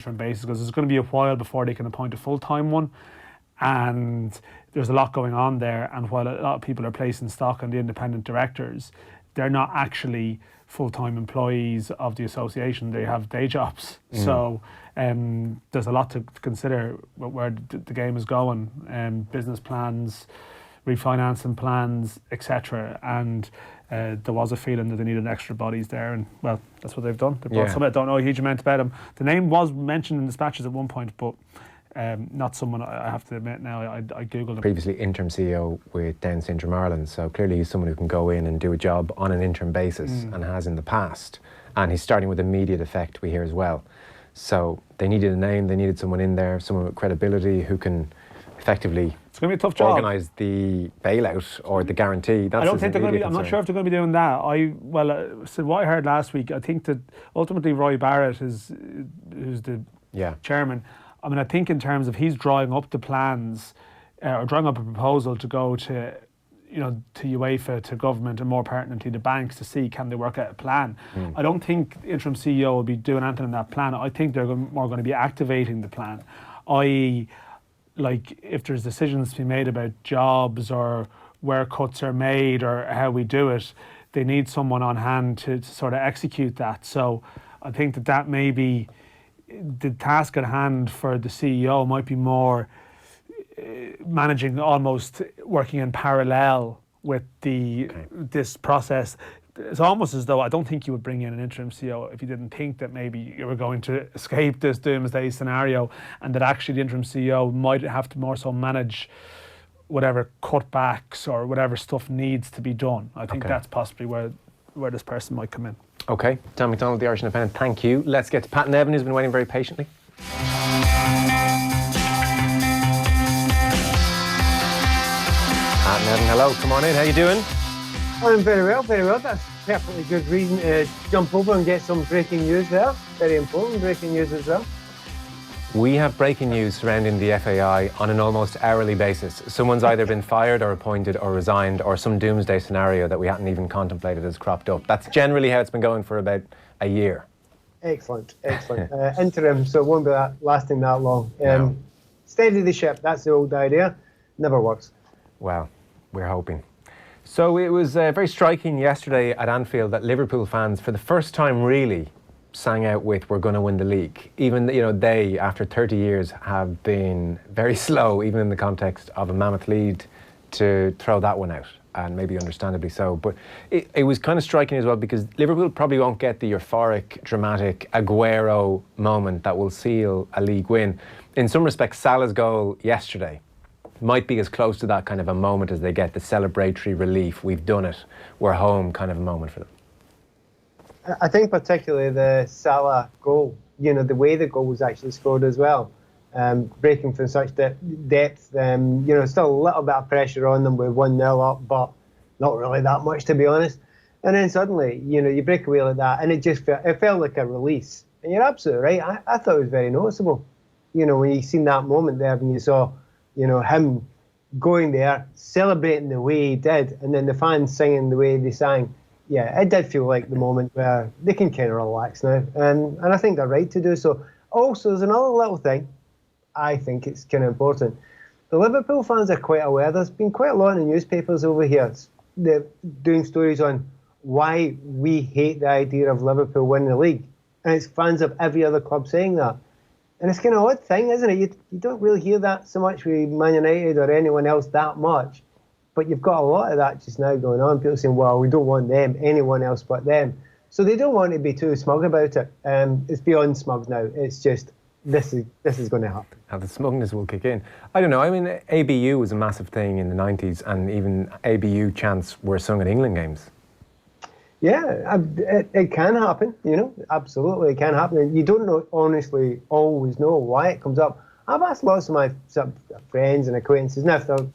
different basis, because it's going to be a while before they can appoint a full-time one, and there's a lot going on there. And while a lot of people are placing stock on the independent directors, they're not actually full-time employees of the association. They have day jobs. So there's a lot to consider where the game is going, business plans, refinancing plans, etc. And there was a feeling that they needed extra bodies there, and well, that's what they've done. They brought someone. I don't know a huge amount about him. The name was mentioned in dispatches at one point, but not someone I have to admit now. I googled him. Previously interim CEO with Down Syndrome Ireland, so clearly he's someone who can go in and do a job on an interim basis and has in the past. And he's starting with immediate effect, we hear as well. So they needed a name, they needed someone in there, someone with credibility who can effectively It's going to be a tough job. Organise the bailout or the guarantee. That's I don't think they're going to be. I'm not sure if they're going to be doing that. So what I heard last week, I think that ultimately Roy Barrett who's the chairman. I mean, I think in terms of he's drawing up the plans or drawing up a proposal to go to, to UEFA, to government, and more pertinently the banks, to see can they work out a plan. I don't think the interim CEO will be doing anything in that plan. I think they're more going to be activating the plan, i.e., like if there's decisions to be made about jobs or where cuts are made or how we do it, they need someone on hand to sort of execute that. So I think that may be the task at hand for the CEO. Might be more managing, almost working in parallel with this process. It's almost as though I don't think you would bring in an interim CEO if you didn't think that maybe you were going to escape this doomsday scenario, and that actually the interim CEO might have to more so manage whatever cutbacks or whatever stuff needs to be done. I think that's possibly where this person might come in. Okay, Dan McDonald, the Irish Independent, thank you. Let's get to Pat Nevin, who's been waiting very patiently. Pat Nevin, hello, come on in, how you doing? I'm very well, very well. That's perfectly good reason to jump over and get some breaking news there. Very important breaking news as well. We have breaking news surrounding the FAI on an almost hourly basis. Someone's either been fired or appointed or resigned, or some doomsday scenario that we hadn't even contemplated has cropped up. That's generally how it's been going for about a year. Excellent. Interim, so it won't be lasting that long. No. Steady the ship, that's the old idea. Never works. Well, we're hoping. So it was very striking yesterday at Anfield that Liverpool fans, for the first time really, sang out with "We're going to win the league." Even they, after 30 years, have been very slow, even in the context of a mammoth lead, to throw that one out, and maybe understandably so. But it was kind of striking as well, because Liverpool probably won't get the euphoric, dramatic Aguero moment that will seal a league win. In some respects, Salah's goal yesterday might be as close to that kind of a moment as they get, the celebratory relief, we've done it, we're home kind of a moment for them. I think particularly the Salah goal, the way the goal was actually scored as well, breaking from such depth, still a little bit of pressure on them with 1-0 up, but not really that much, to be honest. And then suddenly, you break away like that, and it felt like a release. And you're absolutely right. I thought it was very noticeable. When you seen that moment there, when you saw him going there, celebrating the way he did, and then the fans singing the way they sang. Yeah, it did feel like the moment where they can kind of relax now. And I think they're right to do so. Also, there's another little thing. I think it's kind of important. The Liverpool fans are quite aware. There's been quite a lot in the newspapers over here. They're doing stories on why we hate the idea of Liverpool winning the league. And it's fans of every other club saying that. And it's kind of an odd thing, isn't it? You don't really hear that so much with Man United or anyone else that much. But you've got a lot of that just now going on. People saying, well, we don't want them, anyone else but them. So they don't want to be too smug about it. It's beyond smug now. It's just, this is going to happen. How the smugness will kick in. I don't know. I mean, ABU was a massive thing in the 90s, and even ABU chants were sung at England games. Yeah, it can happen, absolutely it can happen. And you don't honestly always know why it comes up. I've asked lots of my friends and acquaintances, now if they're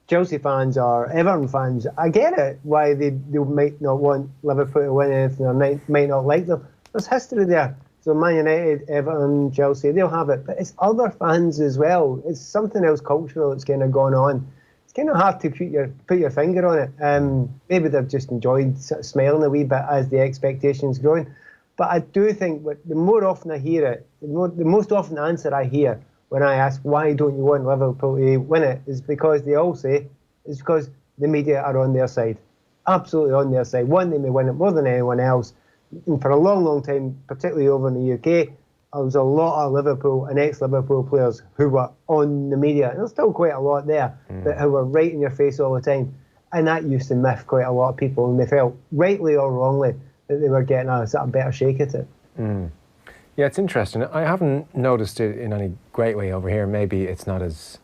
Chelsea fans or Everton fans, I get it, why they might not want Liverpool to win anything or might not like them. There's history there. So Man United, Everton, Chelsea, they'll have it. But it's other fans as well. It's something else cultural that's kind of gone on. It's kind of hard to put your finger on it. Maybe they've just enjoyed sort of smiling a wee bit as the expectations growing. But I do think the more often I hear it, the most often answer I hear when I ask why don't you want Liverpool to win it is because they all say it's because the media are on their side. Absolutely on their side. One, they may win it more than anyone else. And for a long, long time, particularly over in the UK, there was a lot of Liverpool and ex-Liverpool players who were on the media. And there's still quite a lot there, but who were right in your face all the time. And that used to miff quite a lot of people, and they felt, rightly or wrongly, that they were getting a sort of better shake at it. Yeah, it's interesting. I haven't noticed it in any great way over here. Maybe it's not as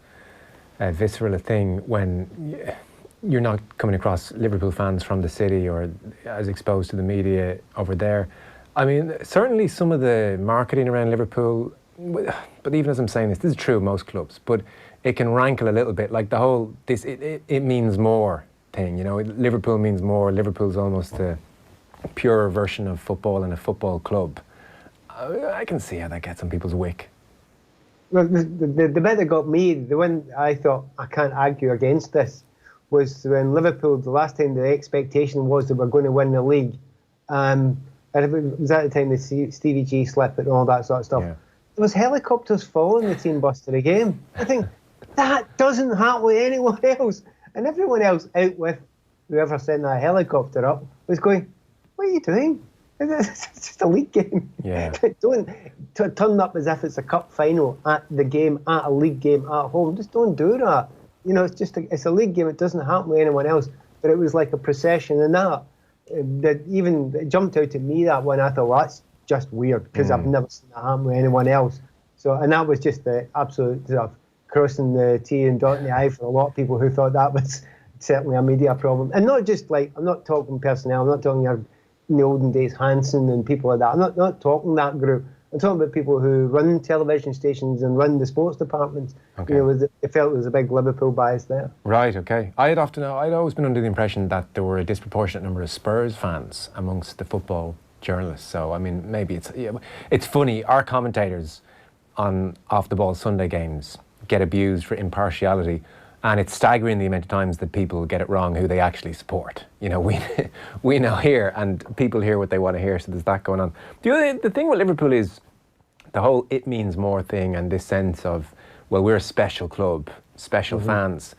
visceral a thing when you're not coming across Liverpool fans from the city or as exposed to the media over there. I mean, certainly some of the marketing around Liverpool, but even as I'm saying this is true of most clubs, but it can rankle a little bit, like the whole, it means more thing, you know, Liverpool means more, Liverpool's almost a pure version of football and a football club. I can see how that gets on people's wick. Well, the bit that got me, the one I thought I can't argue against this, was when Liverpool, the last time the expectation was that we're going to win the league. And it was at the time the Stevie G slip and all that sort of stuff. Yeah. There was helicopters following the team bus to the game. I think that doesn't happen with anyone else. And everyone else out with whoever sent that helicopter up was going, what are you doing? It's just a league game. Yeah. Don't turn up as if it's a cup final at the game, at a league game at home. Just don't do that. You know, it's a league game. It doesn't happen with anyone else. But it was like a procession, and that even it jumped out at me that one. I thought, well, that's just weird because I've never seen that happen with anyone else. So, and that was just the absolute sort of crossing the T and dotting the I for a lot of people who thought that was certainly a media problem. And not just like, I'm not talking personnel. I'm not talking your in the olden days, Hansen and people like that. I'm not talking that group. I'm talking about people who run television stations and run the sports departments. Okay. You know, they felt there was a big Liverpool bias there. Right, okay. I'd always been under the impression that there were a disproportionate number of Spurs fans amongst the football journalists. So, I mean, maybe it's funny. Our commentators on off-the-ball Sunday games get abused for impartiality. And it's staggering the amount of times that people get it wrong who they actually support. You know, we now hear, and people hear what they want to hear, so there's that going on. The thing with Liverpool is the whole it means more thing and this sense of, well, we're a special club, special fans.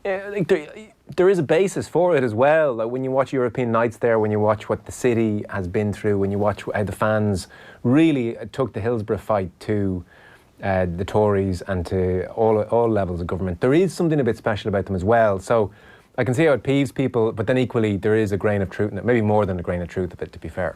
Like there is a basis for it as well. Like when you watch European nights there, when you watch what the city has been through, when you watch how the fans really took the Hillsborough fight to the Tories and to all levels of government. There is something a bit special about them as well. So I can see how it peeves people, but then equally there is a grain of truth in it, maybe more than a grain of truth of it, to be fair.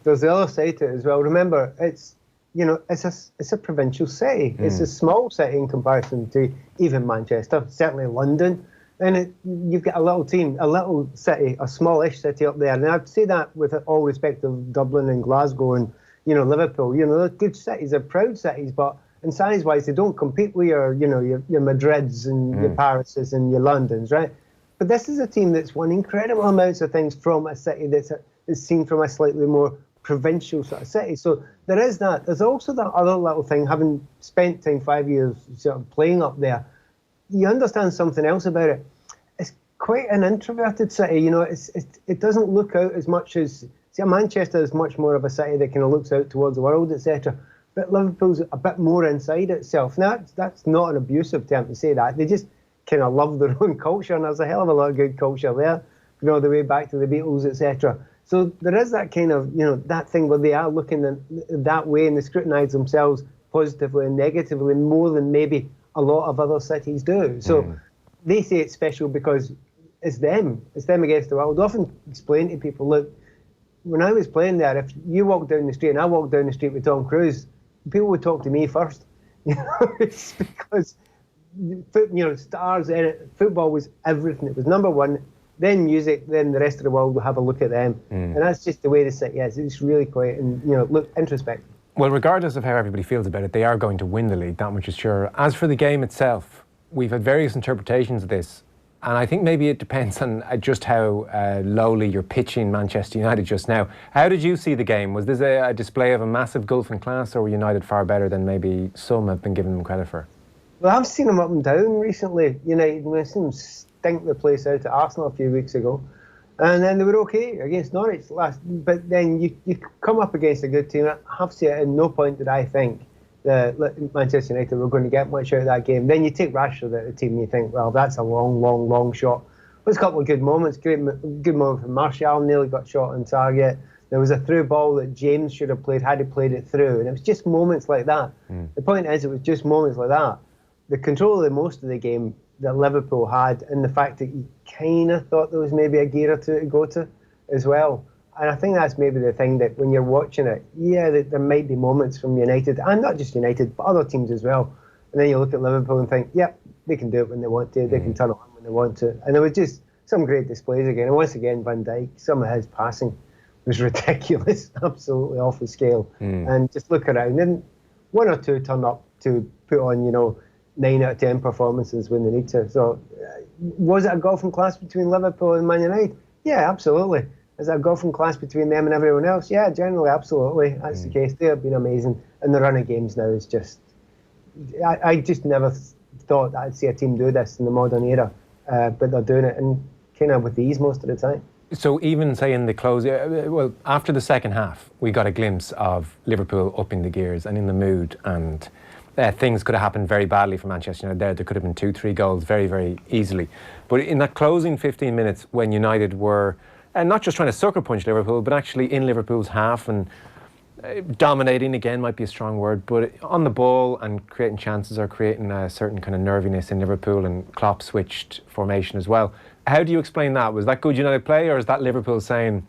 There's the other side to it as well. Remember, it's a provincial city. It's a small city in comparison to even Manchester, certainly London. And you've got a little team, a little city, a smallish city up there. And I'd say that with all respect of Dublin and Glasgow and Liverpool, they're good cities, they're proud cities, but in size-wise, they don't compete with your Madrids and your Parises and your Londons, right? But this is a team that's won incredible amounts of things from a city that's seen from a slightly more provincial sort of city. So there is that. There's also that other little thing, having spent 5 years sort of playing up there, you understand something else about it. It's quite an introverted city, it doesn't look out as much as... See, Manchester is much more of a city that kind of looks out towards the world, etc. But Liverpool's a bit more inside itself. Now, that's not an abusive term to say that. They just kind of love their own culture, and there's a hell of a lot of good culture there, all the way back to the Beatles, etc. So there is that kind of, that thing where they are looking that way and they scrutinise themselves positively and negatively more than maybe a lot of other cities do. So they say it's special because it's them against the world. I often explain to people, look, when I was playing there, if you walk down the street and I walk down the street with Tom Cruise, people would talk to me first. It's because, stars in it, football was everything. It was number one, then music, then the rest of the world will have a look at them. And that's just the way the city is. It's really quite, look, introspective. Well, regardless of how everybody feels about it, they are going to win the league, that much is sure. As for the game itself, we've had various interpretations of this. And I think maybe it depends on just how lowly you're pitching Manchester United just now. How did you see the game? Was this a display of a massive gulf in class, or were United far better than maybe some have been giving them credit for? Well, I've seen them up and down recently. United, we've seen them stink the place out at Arsenal a few weeks ago. And then they were okay against Norwich last. But then you come up against a good team. I have to say, at no point did I think that Manchester United were going to get much out of that game. Then you take Rashford out of the team and you think, well, that's a long shot. There's a couple of good moments. Good moment from Martial, nearly got shot on target. There was a through ball that James should have played had he played it through. And it was just moments like that. The point is, it was just moments like that. The control of the most of the game that Liverpool had, and the fact that you kind of thought there was maybe a gear or two to go to as well. And I think that's maybe the thing, that when you're watching it, there might be moments from United, and not just United, but other teams as well. And then you look at Liverpool and think, yep, they can do it when they want to. They can turn it on when they want to. And there was just some great displays again. And once again, Van Dijk, some of his passing was ridiculous, absolutely off the scale. And just look around, and one or two turn up to put on, 9 out of 10 performances when they need to. So, was it a golfing class between Liverpool and Man United? Yeah, absolutely. Is it a golfing class between them and everyone else? Yeah, generally, absolutely. That's the case. They have been amazing. And the run of games now is just... I just never thought that I'd see a team do this in the modern era. But they're doing it, and kind of with ease most of the time. So even, say, in the close... well, after the second half, we got a glimpse of Liverpool upping the gears and in the mood, and... things could have happened very badly for Manchester United there. Could have been 2-3 goals very, very easily. But in that closing 15 minutes, when United were not just trying to sucker punch Liverpool, but actually in Liverpool's half and dominating, again, might be a strong word, but on the ball and creating chances or creating a certain kind of nerviness in Liverpool, and Klopp switched formation as well. How do you explain that? Was that good United play, or is that Liverpool saying,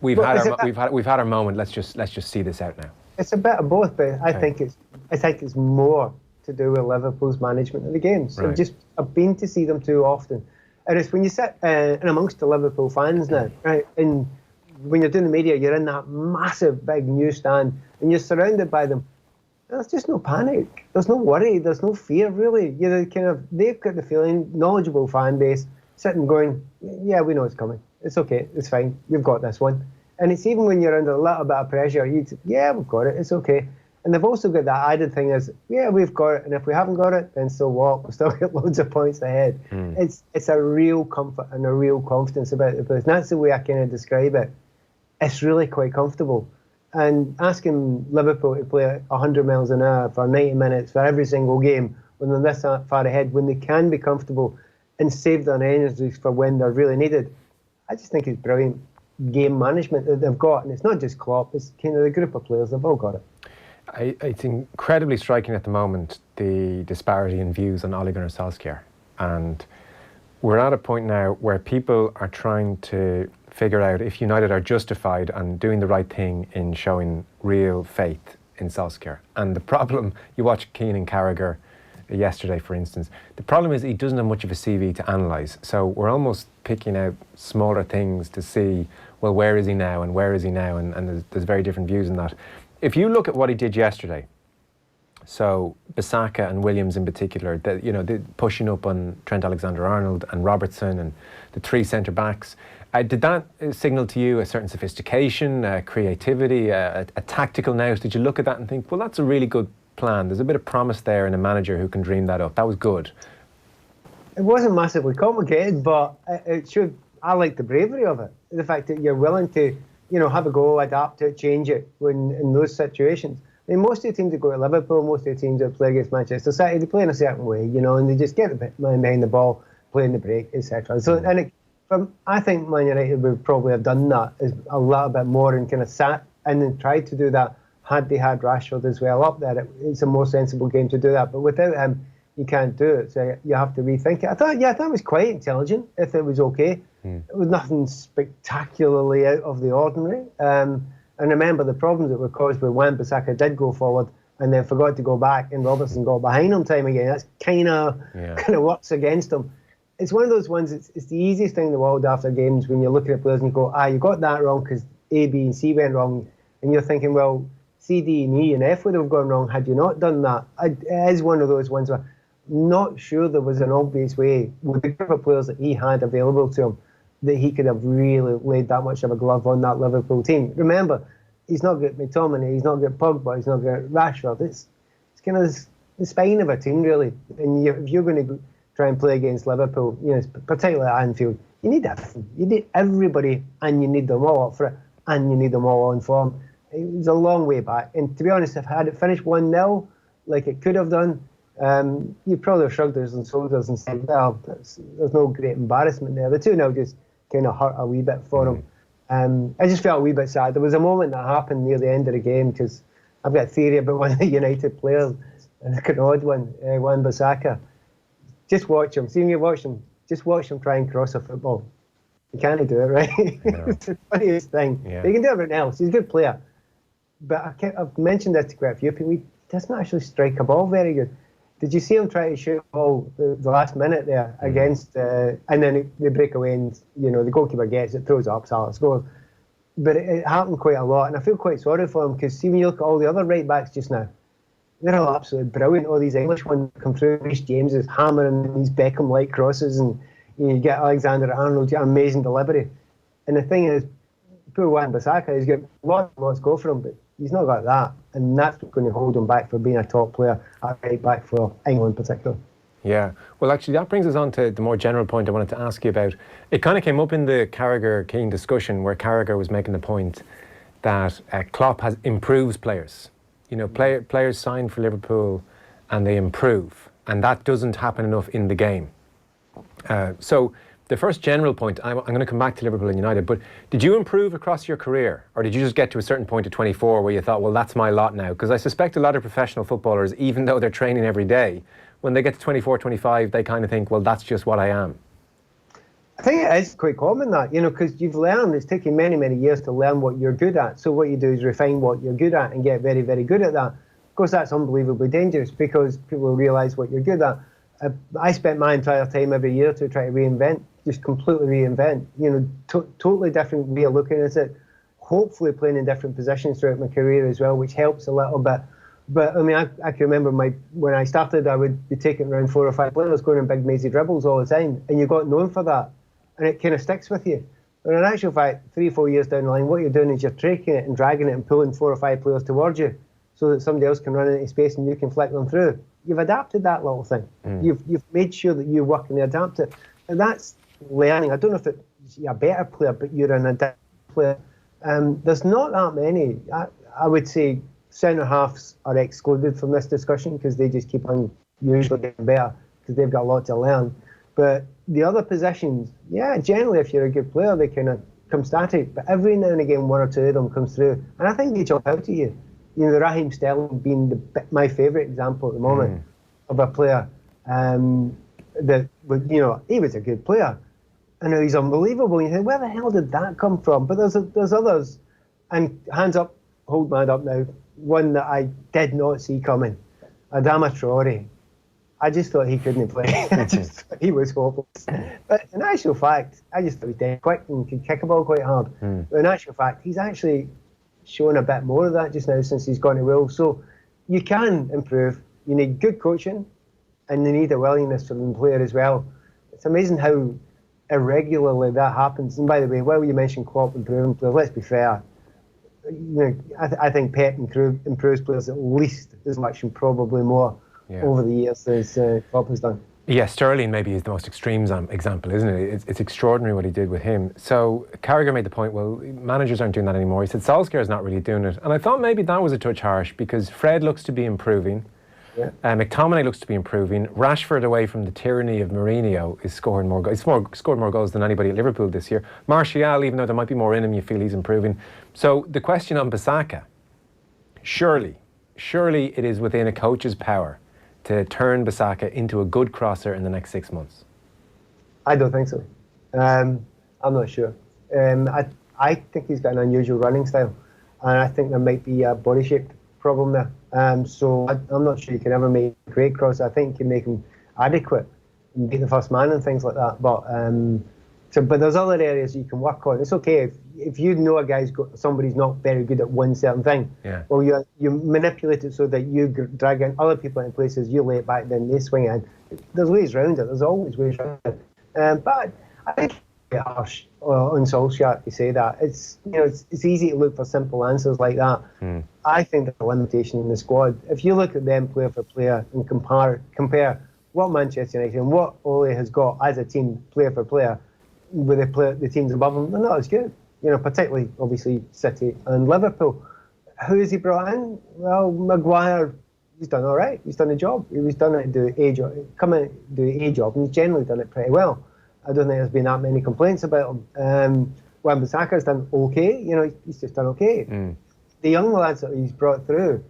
we've had our moment, let's just see this out now? It's a bit of both, but I think it's more to do with Liverpool's management of the games. Right. I've been to see them too often, and it's when you sit in amongst the Liverpool fans now, right? And when you're doing the media, you're in that massive big newsstand, and you're surrounded by them. There's just no panic. There's no worry. There's no fear, really. They've got the feeling, knowledgeable fan base, sitting going, yeah, we know it's coming. It's okay. It's fine. We've got this one. And it's even when you're under a little bit of pressure, we've got it, it's okay. And they've also got that added thing is, we've got it, and if we haven't got it, then so what? We've still got loads of points ahead. It's a real comfort and a real confidence about the place. And that's the way I kind of describe it. It's really quite comfortable. And asking Liverpool to play 100 miles an hour for 90 minutes for every single game, when they're this far ahead, when they can be comfortable and save their energies for when they're really needed, I just think it's brilliant game management that they've got. And it's not just Klopp, it's kind of the group of players, they've all got it. It's incredibly striking at the moment, the disparity in views on Ole Gunnar Solskjaer. And we're at a point now where people are trying to figure out if United are justified and doing the right thing in showing real faith in Solskjaer. And the problem, you watch Keenan Carragher yesterday, for instance, the problem is he doesn't have much of a CV to analyse. So we're almost picking out smaller things to see, well, where is he now and where is he now? And there's very different views in that. If you look at what he did yesterday, so Bissaka and Williams in particular, the pushing up on Trent Alexander-Arnold and Robertson and the three centre-backs, did that signal to you a certain sophistication, creativity, a tactical nous? Did you look at that and think, well, that's a really good plan? There's a bit of promise there in a manager who can dream that up. That was good. It wasn't massively complicated, but it showed. I like the bravery of it. The fact that you're willing to, have a go, adapt to it, change it when in those situations. I mean, most of the teams that go to Liverpool, most of the teams that play against Manchester City, they play in a certain way, and they just get a bit behind the ball, playing the break, etc. So, I think Man United would probably have done that a little bit more and kind of sat and then tried to do that had they had Rashford as well up there. It's a more sensible game to do that. But without him, you can't do it. So you have to rethink it. I thought it was quite intelligent, if it was okay. It was nothing spectacularly out of the ordinary. And remember, the problems that were caused when Wan Bissaka did go forward and then forgot to go back, and Robertson got behind him time again. That's kind of works against him. It's one of those ones, it's the easiest thing in the world after games when you're looking at players and you go, you got that wrong because A, B and C went wrong. And you're thinking, well, C, D and E and F would have gone wrong had you not done that. It is one of those ones where I'm not sure there was an obvious way with the group of players that he had available to him that he could have really laid that much of a glove on that Liverpool team. Remember, he's not got McTominay, he's not got Pogba, he's not got Rashford. It's kind of the spine of a team, really. And if you're going to try and play against Liverpool, particularly at Anfield, you need everything. You need everybody, and you need them all up for it, and you need them all on form. It was a long way back. And to be honest, if had it finished 1-0, like it could have done, you'd probably have shrugged and shoulders and said, well, there's no great embarrassment there. The 2-0 just kind of hurt a wee bit for him. I just felt a wee bit sad. There was a moment that happened near the end of the game, because I've got a theory about one of the United players, and like an odd one, Wan Bissaka. Just watch him. See when you watch him, just watch him try and cross a football. You can't do it, right? No. It's the funniest thing. Yeah. But he can do everything else. He's a good player. But I've mentioned this to quite a few people. He doesn't actually strike a ball very good. Did you see him try to shoot a ball the last minute there against, and then they break away and, the goalkeeper gets it, throws it up, Salah scores. But it happened quite a lot, and I feel quite sorry for him, because see when you look at all the other right backs just now, they're all absolutely brilliant. All these English ones come through. Reece James is hammering these Beckham-like crosses, and you get Alexander-Arnold, amazing delivery. And the thing is, poor Wan Bissaka, he's got lots go for him, but he's not got that, and that's going to hold him back for being a top player at right back for England particularly. Yeah, well actually that brings us on to the more general point I wanted to ask you about. It kind of came up in the Carragher-Keane discussion, where Carragher was making the point that Klopp improves players. Players sign for Liverpool and they improve, and that doesn't happen enough in the game. So the first general point, I'm going to come back to Liverpool and United, but did you improve across your career, or did you just get to a certain point at 24 where you thought, well, that's my lot now? Because I suspect a lot of professional footballers, even though they're training every day, when they get to 24, 25, they kind of think, well, that's just what I am. I think it is quite common that, because you've learned, it's taken many, many years to learn what you're good at. So what you do is refine what you're good at and get very, very good at that. Of course, that's unbelievably dangerous, because people realise what you're good at. I spent my entire time every year to try to reinvent, just completely reinvent, totally different way of looking at it, hopefully playing in different positions throughout my career as well, which helps a little bit. But I mean, I can remember when I started, I would be taking around 4 or 5 players going in big mazy dribbles all the time, and you got known for that, and it kind of sticks with you. But in actual fact, 3 or 4 years down the line, what you're doing is you're taking it and dragging it and pulling 4 or 5 players towards you, so that somebody else can run into space and you can flick them through. You've adapted that little thing. You've made sure that you work and adapt it, and that's learning. I don't know if you're a better player, but you're an adapted player. There's not that many. I would say centre-halves are excluded from this discussion, because they just keep on usually getting better, because they've got a lot to learn. But the other positions, generally if you're a good player, they kind of come static. But every now and again, 1 or 2 of them comes through, and I think they jump out at you. The Raheem Sterling being my favourite example at the moment of a player that, he was a good player. I know he's unbelievable. You think, where the hell did that come from? But there's others, and hands up, hold my hand up now. One that I did not see coming, Adama Traore. I just thought he couldn't play. He was hopeless. But in actual fact, I just thought he was dead quick and could kick a ball quite hard. But in actual fact, he's actually shown a bit more of that just now since he's gone to Wolves. So you can improve. You need good coaching, and you need a willingness from the player as well. It's amazing how irregularly that happens. And by the way, while you mentioned Klopp improving players, let's be fair. I think Pep improves players at least as much and probably more over the years as Klopp has done. Yeah, Sterling maybe is the most extreme example, isn't it? It's extraordinary what he did with him. So Carragher made the point, well, managers aren't doing that anymore. He said Solskjaer's not really doing it. And I thought maybe that was a touch harsh, because Fred looks to be improving. Yeah. McTominay looks to be improving. Rashford, away from the tyranny of Mourinho, is scoring more goals. He's scored more goals than anybody at Liverpool this year. Martial, even though there might be more in him, you feel he's improving. So the question on Bissaka, surely it is within a coach's power to turn Bissaka into a good crosser in the next 6 months. I don't think so. I'm not sure. I think he's got an unusual running style, and I think there might be a body shape problem there. So I'm not sure you can ever make a great cross. I think you can make him adequate and beat the first man and things like that. But there's other areas you can work on. It's okay if you know somebody's not very good at one certain thing. Yeah. Well, you manipulate it so that you drag in other people in places, you lay it back, then they swing in. There's ways around it. There's always ways around it. But I think it's a bit harsh on Solskjaer to say that. It's easy to look for simple answers like that. I think there's a limitation in the squad. If you look at them player for player and compare what Manchester United and what Ole has got as a team, player for player, with the teams above them, they're not as good. You know, particularly, obviously, City and Liverpool. Who has he brought in? Well, Maguire, he's done all right. He's done a job. He's done it to do a job, do a job, and he's generally done it pretty well. I don't think there's been that many complaints about him. Wan Bissaka's done okay. You know, he's just done okay. The young lads that he's brought through,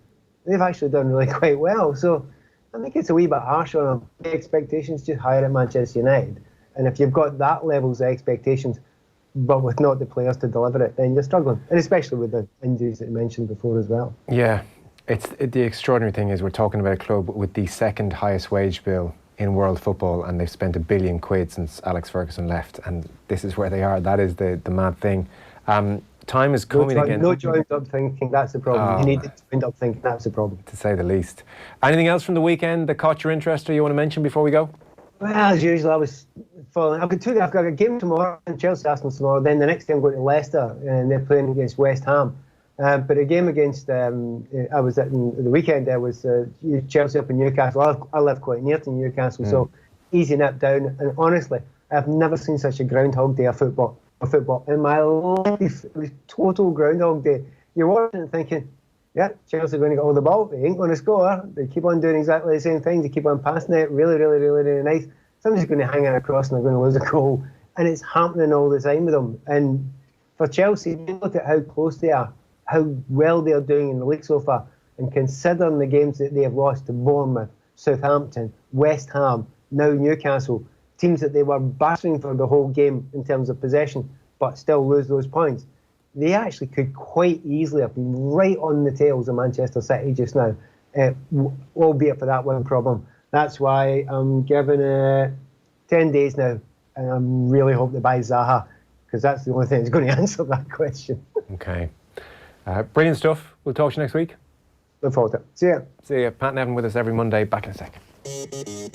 they've actually done really quite well. So I think it's a wee bit harsh on them. The expectations just higher at Manchester United. And if you've got that levels of expectations, but with not the players to deliver it, then you're struggling. And especially with the injuries that you mentioned before as well. Yeah, the extraordinary thing is we're talking about a club with the second highest wage bill in world football, and they've spent £1 billion since Alex Ferguson left, and this is where they are. That is the mad thing. Time is coming again. No joined up thinking, that's the problem. You need to joined up thinking, that's the problem. To say the least. Anything else from the weekend that caught your interest or you want to mention before we go? Well, as usual, I've got a game tomorrow and Chelsea Arsenal tomorrow. Then the next day I'm going to Leicester and they're playing against West Ham. But a game against I was at the weekend. There was Chelsea up in Newcastle. I live quite near to Newcastle, so easy nip down. And honestly, I've never seen such a groundhog day of football in my life. It was total groundhog day. You're watching and thinking, yeah, Chelsea are going to get all the ball. They ain't going to score. They keep on doing exactly the same thing. They keep on passing it. Really, really, really, really nice. Somebody's going to hang it across and they're going to lose a goal. And it's happening all the time with them. And for Chelsea, you look at how close they are, how well they're doing in the league so far, and considering the games that they have lost to Bournemouth, Southampton, West Ham, now Newcastle, teams that they were battering for the whole game in terms of possession, but still lose those points. They actually could quite easily have been right on the tails of Manchester City just now, albeit for that one problem. That's why I'm giving it 10 days now, and I really hope they buy Zaha, because that's the only thing that's going to answer that question. Okay. Brilliant stuff. We'll talk to you next week. Look forward to it. See ya. See ya. Pat Nevin with us every Monday. Back in a sec.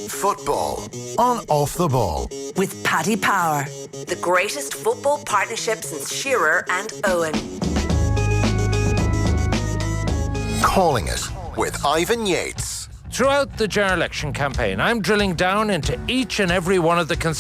Football on Off the Ball with Paddy Power, the greatest football partnership since Shearer and Owen. Calling it with Ivan Yates. Throughout the general election campaign, I'm drilling down into each and every one of the